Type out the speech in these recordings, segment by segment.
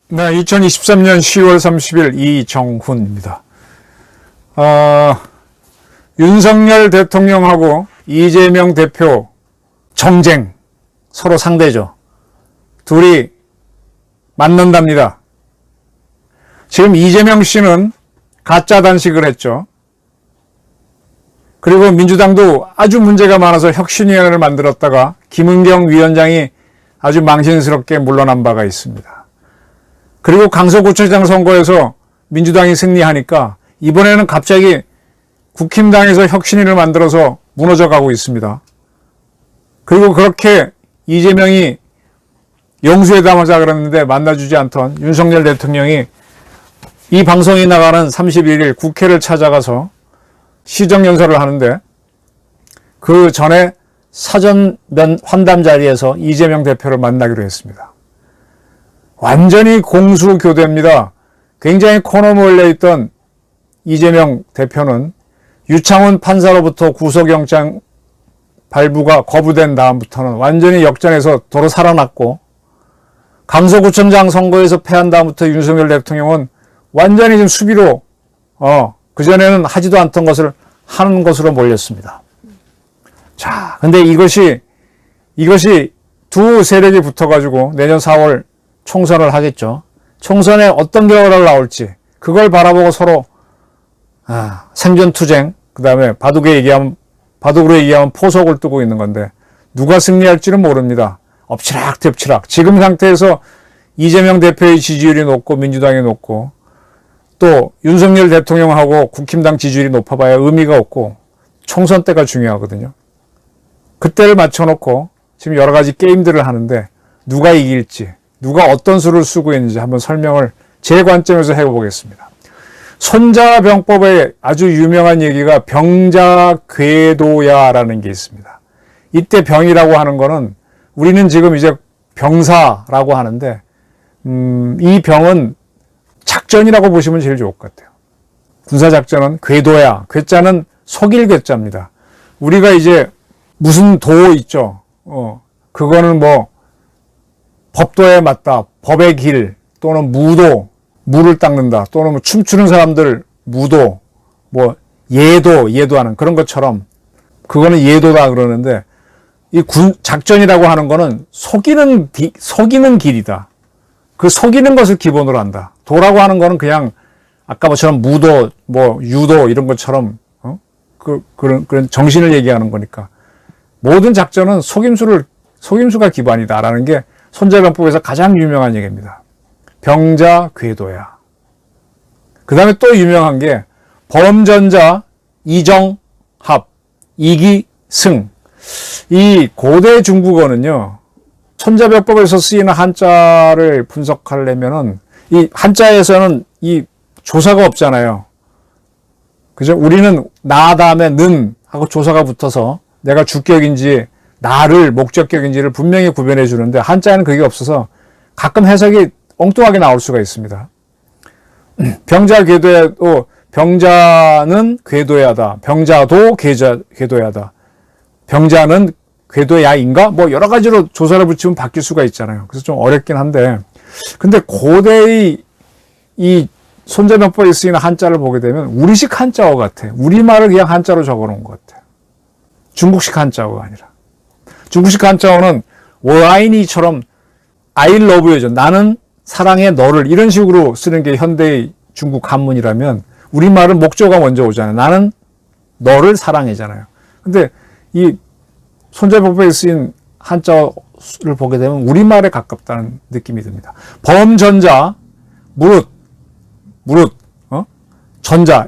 네, 2023년 10월 30일 이정훈입니다. 윤석열 대통령하고 이재명 대표 정쟁, 서로 상대죠. 둘이 만난답니다. 지금 이재명 씨는 가짜 단식을 했죠. 그리고 민주당도 아주 문제가 많아서 혁신위원회를 만들었다가 김은경 위원장이 아주 망신스럽게 물러난 바가 있습니다. 그리고 강서구청장 선거에서 민주당이 승리하니까 이번에는 갑자기 국힘당에서 혁신위를 만들어서 무너져 가고 있습니다. 그리고 그렇게 이재명이 영수회담하자 그랬는데 만나주지 않던 윤석열 대통령이 이 방송이 나가는 31일 국회를 찾아가서 시정연설을 하는데 그 전에 사전 환담 자리에서 이재명 대표를 만나기로 했습니다. 완전히 공수교대입니다. 굉장히 코너 몰려 있던 이재명 대표는 유창훈 판사로부터 구속영장 발부가 거부된 다음부터는 완전히 역전해서 도로 살아났고, 강서구청장 선거에서 패한 다음부터 윤석열 대통령은 완전히 지금 수비로 그전에는 하지도 않던 것을 하는 것으로 몰렸습니다. 자, 근데 이것이 두 세력이 붙어가지고 내년 4월 총선을 하겠죠. 총선에 어떤 결과가 나올지 그걸 바라보고 서로 생존투쟁, 그 다음에 바둑으로 얘기하면 포석을 뜨고 있는 건데 누가 승리할지는 모릅니다. 엎치락뒤엎치락. 지금 상태에서 이재명 대표의 지지율이 높고 민주당이 높고 또 윤석열 대통령하고 국힘당 지지율이 높아봐야 의미가 없고 총선 때가 중요하거든요. 그때를 맞춰놓고 지금 여러 가지 게임들을 하는데 누가 이길지, 누가 어떤 수를 쓰고 있는지 한번 설명을 제 관점에서 해보겠습니다. 손자병법의 아주 유명한 얘기가 병자궤도야라는 게 있습니다. 이때 병이라고 하는 거는 우리는 지금 이제 병사라고 하는데 이 병은 작전이라고 보시면 제일 좋을 것 같아요. 군사작전은 궤도야. 궤자는 속일 궤자입니다. 우리가 이제 무슨 도 있죠. 그거는 뭐 법도에 맞다. 법의 길 또는 무도. 물을 닦는다. 또는 뭐 춤추는 사람들 무도. 뭐 예도 하는 그런 것처럼 그거는 예도다 그러는데 이 작전이라고 하는 거는 속이는 길이다. 그 속이는 것을 기본으로 한다. 도라고 하는 거는 그냥 아까 뭐처럼 무도, 뭐 유도 이런 것처럼 그런 정신을 얘기하는 거니까 모든 작전은 속임수가 기반이다라는 게 손자병법에서 가장 유명한 얘기입니다. 병자궤도야. 그 다음에 또 유명한 게 범전자 이정합 이기승. 이 고대 중국어는요, 손자병법에서 쓰이는 한자를 분석하려면은 이 한자에서는 이 조사가 없잖아요. 그죠? 우리는 나 다음에 는 하고 조사가 붙어서 내가 주격인지 나를 목적격인지를 분명히 구별해 주는데 한자에는 그게 없어서 가끔 해석이 엉뚱하게 나올 수가 있습니다. 병자궤도야도 병자는 궤도야다. 병자도 궤도야다. 병자는 궤도야인가? 뭐 여러 가지로 조사를 붙이면 바뀔 수가 있잖아요. 그래서 좀 어렵긴 한데 근데 고대의 이 손자병법에 쓰이는 한자를 보게 되면 우리식 한자어 같아. 우리말을 그냥 한자로 적어놓은 것 같아. 중국식 한자어가 아니라. 중국식 한자어는 워아이니처럼 I love you죠. 나는 사랑해 너를 이런 식으로 쓰는 게 현대의 중국 한문이라면 우리말은 목조가 먼저 오잖아요. 나는 너를 사랑해잖아요. 근데 이 손자병법에 쓰인 한자를 보게 되면 우리말에 가깝다는 느낌이 듭니다. 범전자 무릇 전자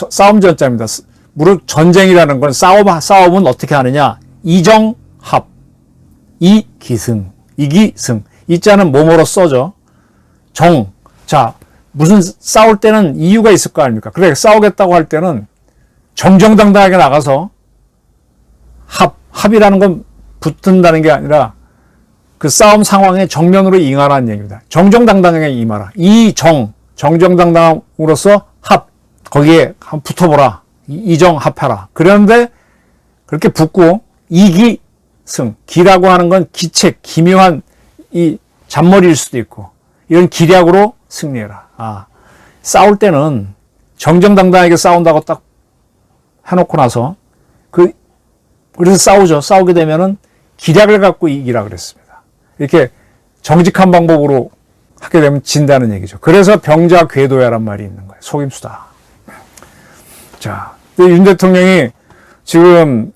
싸움 전자입니다. 무릇 전쟁이라는 건 싸움은 어떻게 하느냐? 이정합 이기승 이자는 뭐뭐로 써죠. 자 무슨 싸울 때는 이유가 있을 거 아닙니까? 그래 싸우겠다고 할 때는 정정당당하게 나가서 합이라는 건 붙는다는 게 아니라 그 싸움 상황에 정면으로 임하라는 얘기입니다. 정정당당하게 임하라. 정정당당으로서 거기에 한번 붙어보라. 이정합해라. 그런데 그렇게 붙고 이기승. 기라고 하는 건 기책, 기묘한 이 잔머리일 수도 있고 이런 기략으로 승리해라. 싸울 때는 정정당당하게 싸운다고 딱 해놓고 나서 그래서 싸우죠. 싸우게 되면은 기략을 갖고 이기라 그랬습니다. 이렇게 정직한 방법으로 하게 되면 진다는 얘기죠. 그래서 병자 궤도야란 말이 있는 거예요. 속임수다. 자, 윤 대통령이 지금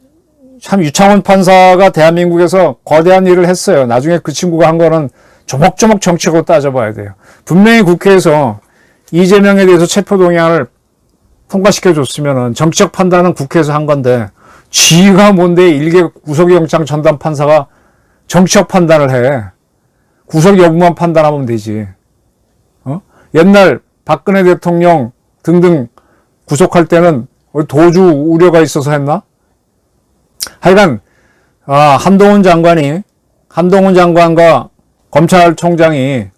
참 유창훈 판사가 대한민국에서 거대한 일을 했어요. 나중에 그 친구가 한 거는 조목조목 정치적으로 따져봐야 돼요. 분명히 국회에서 이재명에 대해서 체포동의안을 통과시켜줬으면은 정치적 판단은 국회에서 한 건데 지가 뭔데 일개 구속영장 전담 판사가 정치적 판단을 해. 구속 여부만 판단하면 되지. 옛날 박근혜 대통령 등등 구속할 때는 도주 우려가 있어서 했나? 하여간 한동훈 장관과 검찰총장이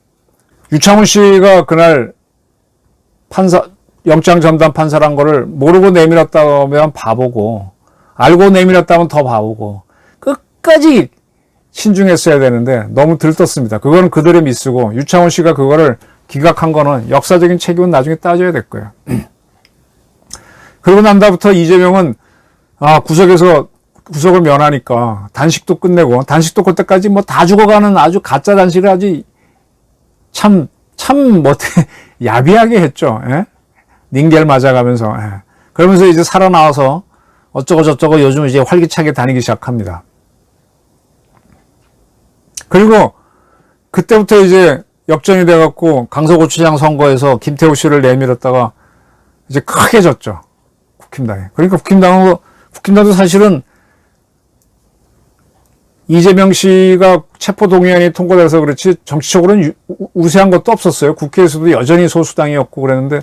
유창훈 씨가 그날 영장 전담 판사란 거를 모르고 내밀었다면 바보고 알고 내밀었다면 더 바보고 끝까지 신중했어야 되는데 너무 들떴습니다. 그거는 그들의 미스고 유창훈 씨가 그거를 기각한 거는 역사적인 책임은 나중에 따져야 될 거예요. 그러고 난 다음부터 이재명은 구속을 면하니까 단식도 끝내고 단식도 그때까지 뭐 다 죽어가는 아주 가짜 단식을 아주 참 야비하게 했죠. 예? 닝겔 맞아가면서. 예. 그러면서 이제 살아나와서 어쩌고 저쩌고 요즘 이제 활기차게 다니기 시작합니다. 그리고 그때부터 이제 역전이 돼갖고 강서구치장 선거에서 김태우 씨를 내밀었다가 이제 크게 졌죠. 국힘당에. 그러니까 국힘당도 사실은 이재명 씨가 체포동의안이 통과돼서 그렇지 정치적으로는 우세한 것도 없었어요. 국회에서도 여전히 소수당이었고 그랬는데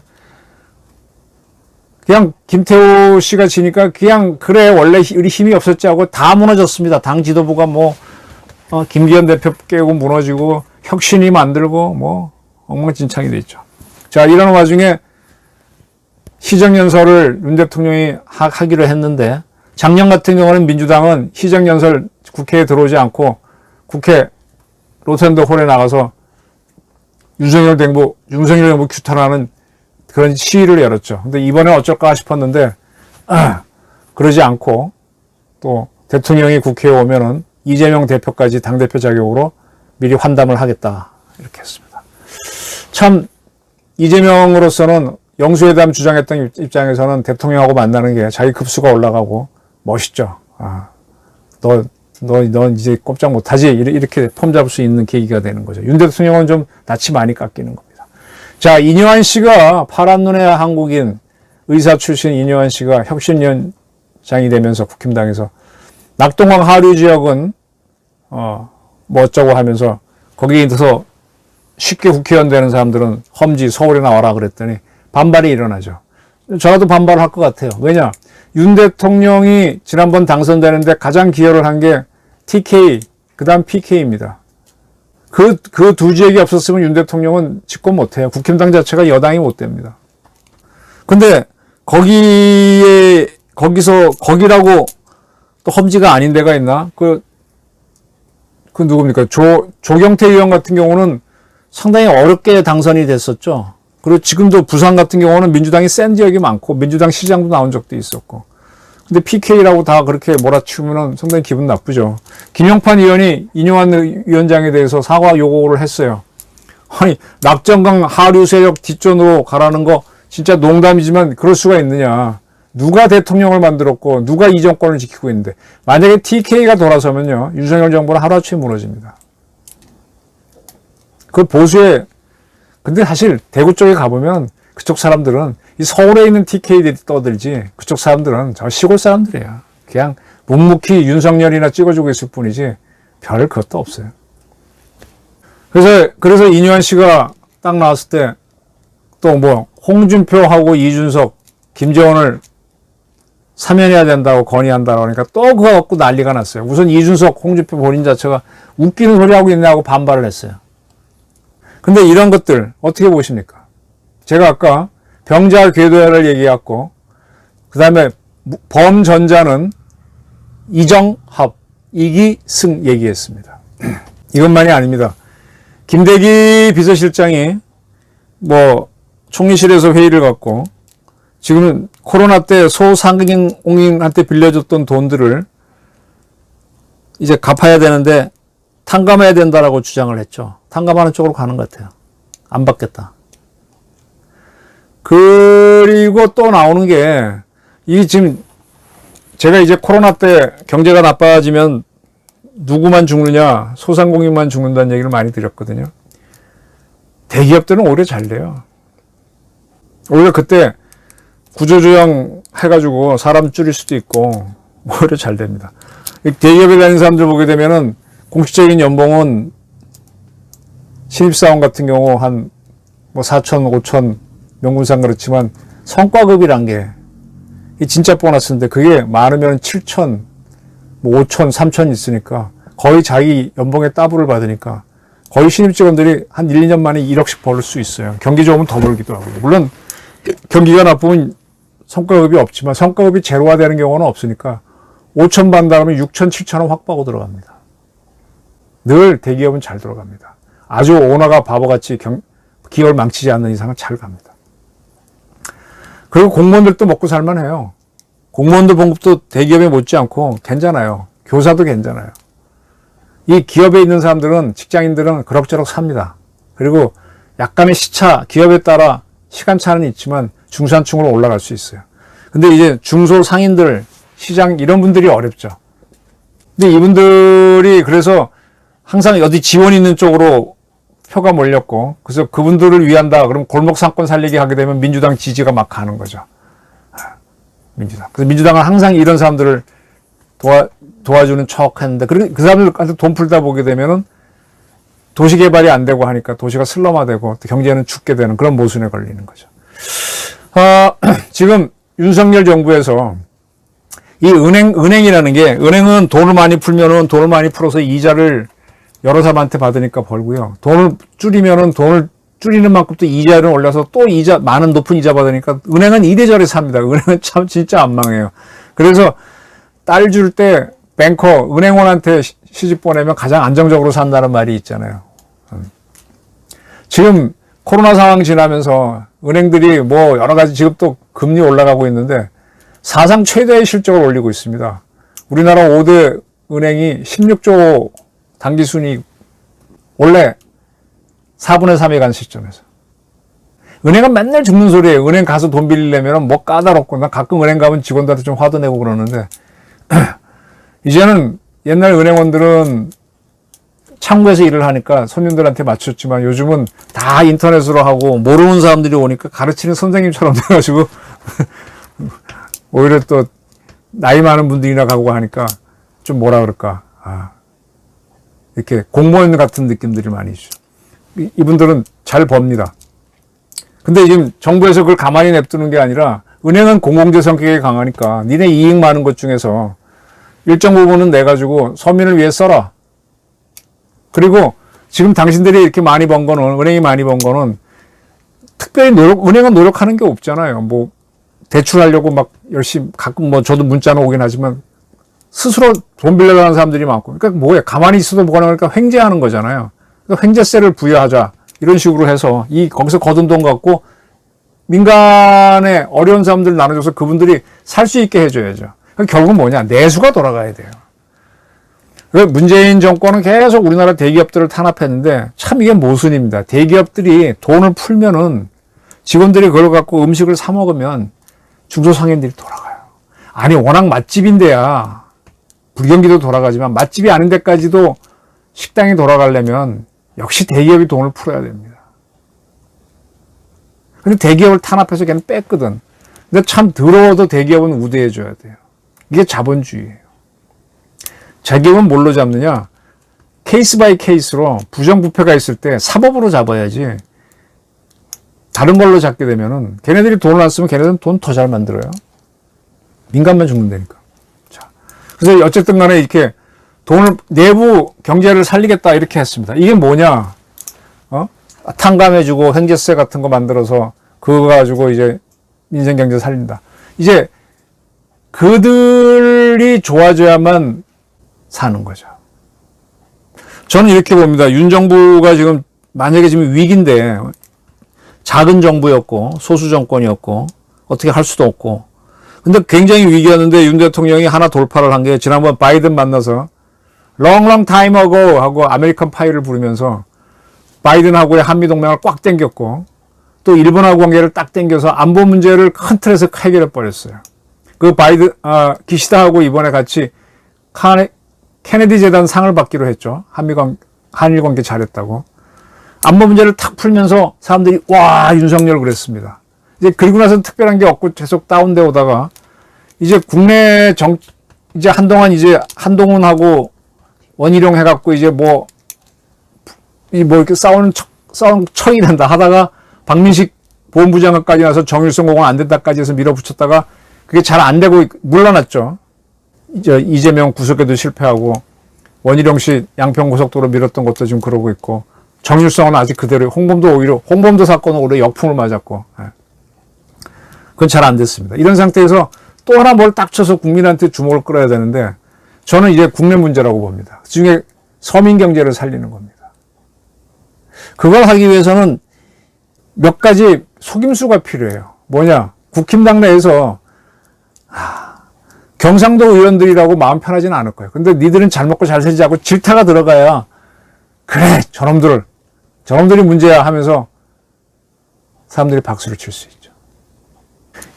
그냥 김태우 씨가 지니까 그냥 그래 원래 우리 힘이 없었지 하고 다 무너졌습니다. 당 지도부가 김기현 대표 깨고 무너지고 혁신이 만들고 엉망진창이 돼 있죠. 자, 이런 와중에 희정연설을 윤 대통령이 하기로 했는데 작년 같은 경우는 민주당은 희정연설 국회에 들어오지 않고 국회 로텐더 홀에 나가서 윤석열 정부 규탄하는 그런 시위를 열었죠. 근데 이번에 어쩔까 싶었는데 그러지 않고 또 대통령이 국회에 오면은 이재명 대표까지 당대표 자격으로 미리 환담을 하겠다 이렇게 했습니다. 참 이재명으로서는 영수회담 주장했던 입장에서는 대통령하고 만나는 게 자기 급수가 올라가고 멋있죠. 너 이제 꼼짝 못하지 이렇게 폼 잡을 수 있는 계기가 되는 거죠. 윤 대통령은 좀 낯이 많이 깎이는 겁니다. 자, 이뇨한 씨가 파란 눈의 한국인 의사 출신 이뇨한 씨가 혁신위원장이 되면서 국힘당에서 낙동강 하류 지역은 어쩌고 하면서 거기에서 쉽게 국회의원 되는 사람들은 험지 서울에 나와라 그랬더니 반발이 일어나죠. 저라도 반발할 것 같아요. 왜냐? 윤 대통령이 지난번 당선되는데 가장 기여를 한 게 TK, 그 다음 PK입니다. 그 두 지역이 없었으면 윤 대통령은 집권 못해요. 국힘당 자체가 여당이 못 됩니다. 근데 거기라고 또 험지가 아닌 데가 있나? 그 누굽니까? 조경태 의원 같은 경우는 상당히 어렵게 당선이 됐었죠. 그리고 지금도 부산 같은 경우는 민주당이 센 지역이 많고 민주당 시장도 나온 적도 있었고. 근데 PK라고 다 그렇게 몰아치우면 상당히 기분 나쁘죠. 김영판 의원이 이뇨한 위원장에 대해서 사과 요구를 했어요. 아니, 낙정강 하류 세력 뒷전으로 가라는 거 진짜 농담이지만 그럴 수가 있느냐. 누가 대통령을 만들었고 누가 이 정권을 지키고 있는데 만약에 TK가 돌아서면요. 윤석열 정부는 하루아침에 무너집니다. 그 보수의 근데 사실 대구 쪽에 가보면 그쪽 사람들은 이 서울에 있는 TK들이 떠들지 그쪽 사람들은 저 시골 사람들이야. 그냥 묵묵히 윤석열이나 찍어주고 있을 뿐이지 별 그것도 없어요. 그래서 이뇨한 씨가 딱 나왔을 때 또 홍준표하고 이준석, 김재원을 사면해야 된다고 건의한다고 하니까 또 그거 갖고 난리가 났어요. 우선 이준석, 홍준표 본인 자체가 웃기는 소리 하고 있냐고 반발을 했어요. 근데 이런 것들 어떻게 보십니까? 제가 아까 병자 궤도를 얘기했고, 그 다음에 범전자는 이정합, 이기승 얘기했습니다. 이것만이 아닙니다. 김대기 비서실장이 총리실에서 회의를 갖고 지금 코로나 때 소상공인한테 빌려줬던 돈들을 이제 갚아야 되는데 탕감해야 된다라고 주장을 했죠. 탕감하는 쪽으로 가는 것 같아요. 안 받겠다. 그리고 또 나오는 게, 지금 제가 이제 코로나 때 경제가 나빠지면 누구만 죽느냐, 소상공인만 죽는다는 얘기를 많이 드렸거든요. 대기업들은 오히려 잘 돼요. 오히려 그때 구조조정 해가지고 사람 줄일 수도 있고, 오히려 잘 됩니다. 대기업에 다니는 사람들 보게 되면은 공식적인 연봉은 신입사원 같은 경우 한 4천, 5천, 명분상 그렇지만 성과급이란 게 진짜 보너스인데 그게 많으면 7천, 5천, 3천 있으니까 거의 자기 연봉에 따블을 받으니까 거의 신입 직원들이 한 1, 2년 만에 1억씩 벌 수 있어요. 경기 좋으면 더 벌기도 하고. 물론 경기가 나쁘면 성과급이 없지만 성과급이 제로화되는 경우는 없으니까 5천 받는다 그러면 6천, 7천원 확 빠고 들어갑니다. 늘 대기업은 잘 들어갑니다. 아주 오너가 바보같이 기업을 망치지 않는 이상은 잘 갑니다. 그리고 공무원들도 먹고 살만해요. 공무원들 봉급도 대기업에 못지않고 괜찮아요. 교사도 괜찮아요. 이 기업에 있는 사람들은, 직장인들은 그럭저럭 삽니다. 그리고 약간의 시차, 기업에 따라 시간차는 있지만 중산층으로 올라갈 수 있어요. 근데 이제 중소상인들, 시장 이런 분들이 어렵죠. 근데 이분들이 그래서 항상 어디 지원 있는 쪽으로 표가 몰렸고, 그래서 그분들을 위한다. 그럼 골목 상권 살리기 하게 되면 민주당 지지가 막 가는 거죠. 민주당. 그래서 민주당은 항상 이런 사람들을 도와주는 척 했는데, 그 사람들한테 돈 풀다 보게 되면은 도시 개발이 안 되고 하니까 도시가 슬럼화되고 경제는 죽게 되는 그런 모순에 걸리는 거죠. 지금 윤석열 정부에서 이 은행이라는 게, 은행은 돈을 많이 풀면은 돈을 많이 풀어서 이자를 여러 사람한테 받으니까 벌고요. 돈을 줄이면은 돈을 줄이는 만큼 또 이자를 올려서 또 많은 높은 이자 받으니까 은행은 이래저래 삽니다. 은행은 참 진짜 안 망해요. 그래서 딸 줄 때 뱅커, 은행원한테 시집 보내면 가장 안정적으로 산다는 말이 있잖아요. 지금 코로나 상황 지나면서 은행들이 여러 가지 지금 또 금리 올라가고 있는데 사상 최대의 실적을 올리고 있습니다. 우리나라 5대 은행이 16조 당기순이 원래 4분의 3에 간 시점에서. 은행은 맨날 죽는 소리예요. 은행 가서 돈 빌리려면 까다롭고, 나 가끔 은행 가면 직원들한테 좀 화도 내고 그러는데 이제는 옛날 은행원들은 창구에서 일을 하니까 손님들한테 맞췄지만 요즘은 다 인터넷으로 하고 모르는 사람들이 오니까 가르치는 선생님처럼 돼가지고 오히려 또 나이 많은 분들이나 가고 하니까 좀 뭐라 그럴까, 이렇게 공무원 같은 느낌들이 많이 있죠. 이분들은 잘 법니다. 근데 지금 정부에서 그걸 가만히 냅두는 게 아니라 은행은 공공재 성격이 강하니까 니네 이익 많은 것 중에서 일정 부분은 내가지고 서민을 위해 써라. 그리고 지금 당신들이 이렇게 많이 번 거는, 은행이 많이 번 거는 특별히 은행은 노력하는 게 없잖아요. 대출하려고 막 열심히, 가끔 저도 문자는 오긴 하지만 스스로 돈 빌려가는 사람들이 많고. 그러니까 뭐예요? 가만히 있어도 뭐가 나오니까 횡재하는 거잖아요. 그러니까 횡재세를 부여하자. 이런 식으로 해서 거기서 거둔 돈 갖고 민간의 어려운 사람들 나눠줘서 그분들이 살 수 있게 해줘야죠. 그러니까 결국은 뭐냐? 내수가 돌아가야 돼요. 문재인 정권은 계속 우리나라 대기업들을 탄압했는데 참 이게 모순입니다. 대기업들이 돈을 풀면은 직원들이 그걸 갖고 음식을 사 먹으면 중소상인들이 돌아가요. 아니, 워낙 맛집인데야 불경기도 돌아가지만 맛집이 아닌 데까지도 식당이 돌아가려면 역시 대기업이 돈을 풀어야 됩니다. 근데 대기업을 탄압해서 걔는 뺐거든. 근데 참 더러워도 대기업은 우대해줘야 돼요. 이게 자본주의예요. 자기업은 뭘로 잡느냐? 케이스 바이 케이스로 부정부패가 있을 때 사법으로 잡아야지. 다른 걸로 잡게 되면은 걔네들이 돈을 안 쓰면 걔네들은 돈 더 잘 만들어요. 민간만 죽는다니까. 자, 그래서 어쨌든 간에 이렇게 돈을, 내부 경제를 살리겠다 이렇게 했습니다. 이게 뭐냐? 탕감해주고 횡재세 같은 거 만들어서 그거 가지고 이제 민생 경제 살린다. 이제 그들이 좋아져야만 사는 거죠. 저는 이렇게 봅니다. 윤 정부가 지금 만약에 지금 위기인데 작은 정부였고 소수 정권이었고 어떻게 할 수도 없고 근데 굉장히 위기였는데 윤 대통령이 하나 돌파를 한 게 지난번 바이든 만나서 long time ago 하고 아메리칸 파이를 부르면서 바이든하고의 한미동맹을 꽉 당겼고 또 일본하고 관계를 딱 당겨서 안보 문제를 큰 틀에서 해결해 버렸어요. 그 기시다하고 이번에 같이 케네디 재단 상을 받기로 했죠. 한일 관계 잘했다고. 안보 문제를 탁 풀면서 사람들이 와 윤석열 그랬습니다. 이제 그리고 나서 특별한 게 없고 계속 다운돼 오다가 이제 국내 이제 한동안 이제 한동훈하고 원희룡 해갖고 이제 뭐 이렇게 싸우는 척이 된다 하다가 박민식 보훈부장관까지 나서 정일성 공원 안 된다까지 해서 밀어붙였다가 그게 잘 안 되고 물러났죠. 이제 이재명 구속에도 실패하고 원희룡 씨 양평고속도로 밀었던 것도 지금 그러고 있고 정일성은 아직 그대로 홍범도 사건은 오히려 역풍을 맞았고 그건 잘 안 됐습니다. 이런 상태에서 또 하나 뭘 딱 쳐서 국민한테 주목을 끌어야 되는데 저는 이제 국내 문제라고 봅니다. 그중에 서민 경제를 살리는 겁니다. 그걸 하기 위해서는 몇 가지 속임수가 필요해요. 뭐냐? 국힘당 내에서 경상도 의원들이라고 마음 편하지는 않을 거예요. 근데 니들은 잘 먹고 잘 살지 하고 질타가 들어가야 그래 저놈들이 문제야 하면서 사람들이 박수를 칠 수 있죠.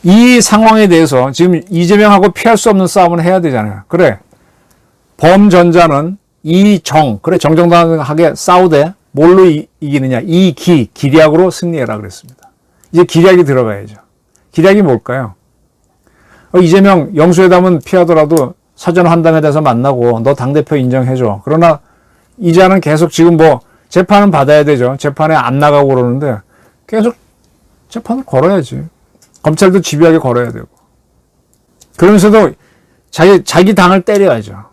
이 상황에 대해서 지금 이재명하고 피할 수 없는 싸움을 해야 되잖아요. 그래 범전자는 그래 정정당하게 싸우되 뭘로 이기느냐 기략으로 승리해라 그랬습니다. 이제 기략이 들어가야죠. 기략이 뭘까요? 이재명 영수회담은 피하더라도 사전 환담에 대해서 만나고 너 당대표 인정해줘. 그러나 이자는 계속 지금 뭐 재판은 받아야 되죠. 재판에 안 나가고 그러는데 계속 재판을 걸어야지. 검찰도 집요하게 걸어야 되고. 그러면서도 자기 당을 때려야죠.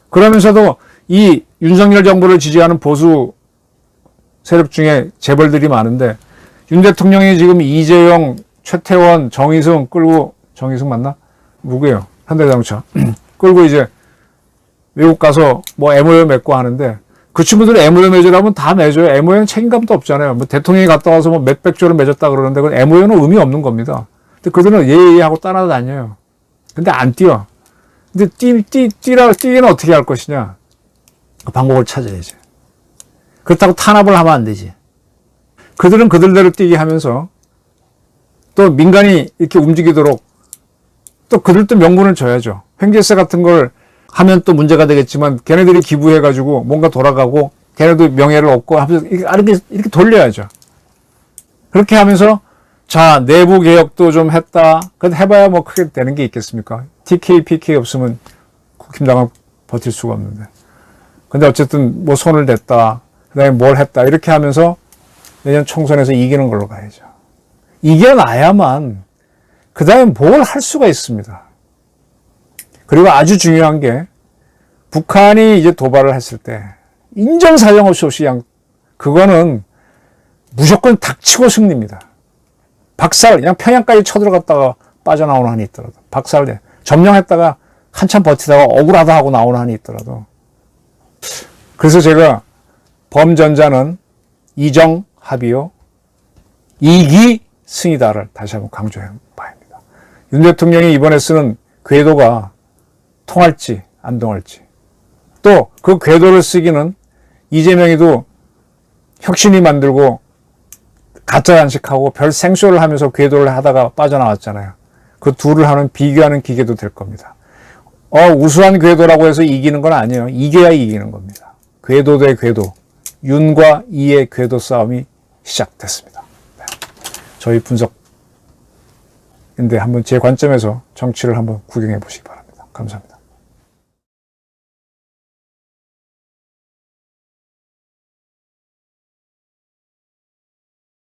그러면서도 이 윤석열 정부를 지지하는 보수 세력 중에 재벌들이 많은데 윤 대통령이 지금 이재용, 최태원, 정의승 끌고 정의승 맞나? 누구예요? 현대자동차 끌고 이제 외국 가서 뭐 MOU 맺고 하는데 그 친구들이 MOU 맺으라면 다 맺어요. MOU는 책임감도 없잖아요. 뭐 대통령이 갔다 와서 뭐 몇백 조를 맺었다 그러는데 그건 MOU는 의미 없는 겁니다. 근데 그들은 예예 하고 따라다녀요. 근데 안 뛰어. 근데 뛰기는 어떻게 할 것이냐? 그 방법을 찾아야지. 그렇다고 탄압을 하면 안 되지. 그들은 그들대로 뛰게 하면서 또 민간이 이렇게 움직이도록 또 그들도 명분을 줘야죠. 횡재세 같은 걸 하면 또 문제가 되겠지만 걔네들이 기부해가지고 뭔가 돌아가고 걔네도 명예를 얻고 하면서 이렇게 돌려야죠. 그렇게 하면서 자 내부 개혁도 좀 했다. 그래도 해봐야 뭐 크게 되는 게 있겠습니까? TK, PK 없으면 국힘당은 버틸 수가 없는데. 근데 어쨌든 뭐 손을 댔다. 그 다음에 뭘 했다. 이렇게 하면서 내년 총선에서 이기는 걸로 가야죠. 이겨나야만 그 다음에 뭘 할 수가 있습니다. 그리고 아주 중요한 게 북한이 이제 도발을 했을 때 인정사정 없이 그냥 그거는 무조건 닥치고 승리입니다. 박살 그냥 평양까지 쳐들어갔다가 빠져나오는 한이 있더라도 박살 점령했다가 한참 버티다가 억울하다 하고 나오는 한이 있더라도 그래서 제가 범전자는 이정합의요 이기 승이다를 다시 한번 강조해 봐야합니다. 윤 대통령이 이번에 쓰는 궤도가 통할지 안 통할지 또 그 궤도를 쓰기는 이재명이도 혁신이 만들고 가짜 양식하고 별 생쇼를 하면서 궤도를 하다가 빠져나왔잖아요. 그 둘을 하는 비교하는 기계도 될 겁니다. 우수한 궤도라고 해서 이기는 건 아니에요. 이겨야 이기는 겁니다. 궤도 대 궤도 윤과 이의 궤도 싸움이 시작됐습니다. 네. 저희 분석인데 한번 제 관점에서 정치를 한번 구경해 보시기 바랍니다. 감사합니다.